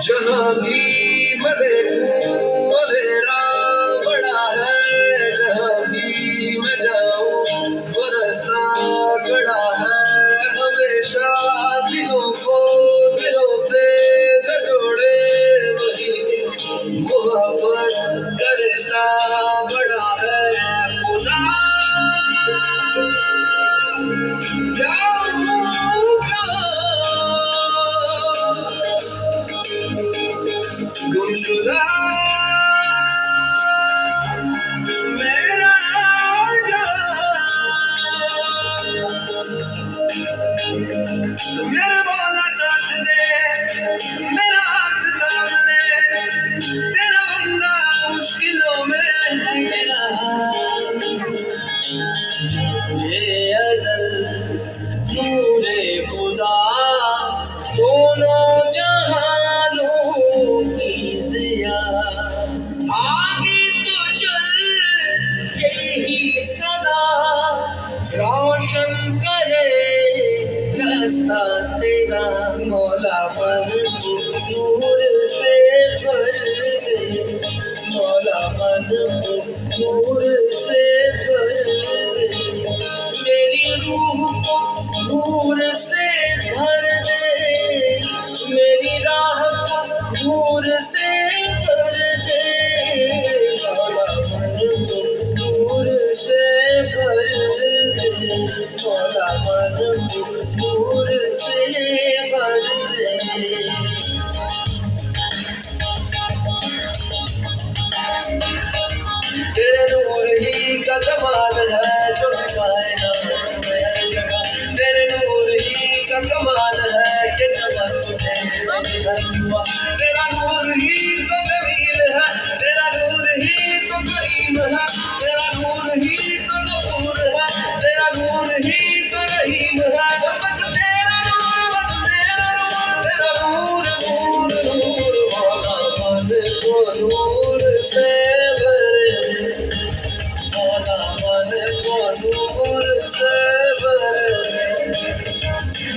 जहाँ भी मैं देखूं अंधेरा बड़ा है, जहाँ भी मैं जाऊं वो रास्ता खड़ा है। हमेशा दिलों को दिलों से न जोड़े वही मोहब्बत का रिश्ता बड़ा है। खुदा गुमशुदा मेरा मेरा बोला साथ दे, मेरा हाथ थाम ले, तेरा बंदा मुश्किलों में मेरा। ये अज़ल नूरे खुदा दोनों जहानों की ज़िया, आगे तो चल यही सदा रोशन करे रास्ता तेरा। मौला मन नूर से भर दे, मौला मन नूर से भर दे, मेरी रूह को नूर से भर दे, मेरी राह को नूर से भर दे। मौला मन नूर से भर दे, मौला मन नूर से भर दे। तेरे नूर ही का कमाल है जो दिखाए ना जगह, तेरे नूर ही का कमाल है कि चमक हुआ। तेरा नूर ही तो जमील है, तेरा नूर ही तो करीम है, तेरा नूर ही तो गफूर है, तेरा नूर ही तो रहीम है। बस तेरा नूर, बस तेरा नूर, तेरा नूर नूर नूर। मौला मन को नूर से भर, मौला मन को नूर से भर,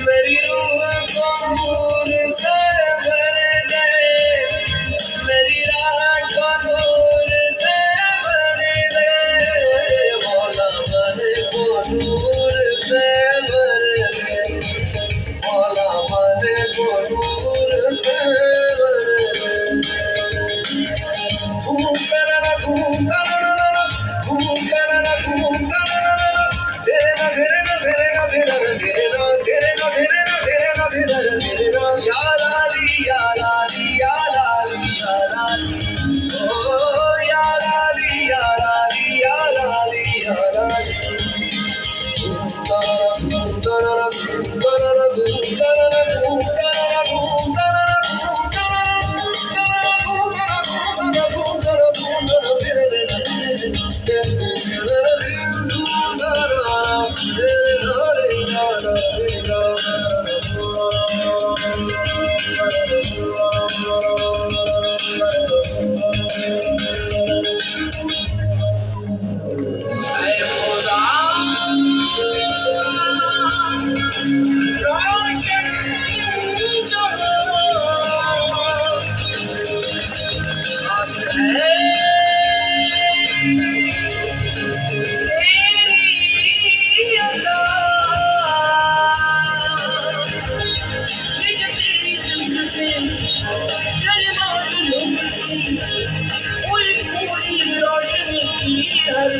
मेरी रूह को नूर से भर दे, मेरी राह को नूर से भर दे। मौला मन को नूर से भर दे, मौला मन को नूर से भर दे। धूम करना धूम करना धूम करना धूम करना, तेरे ना तेरे ना तेरे ना तेरे ना तेरे ना तेरे ना तेरे ना तेरे ना तेरे ना तेरे ना। या लाली या लाली या लाली या लाली, ओ या लाली या लाली या लाली या लाली। धूम करना धूम करना धूम करना धूम करना धूम करना धूम करना धूम करना धूम करना धूम करना धूम करना धूम करना तेरे ना रोशनी हर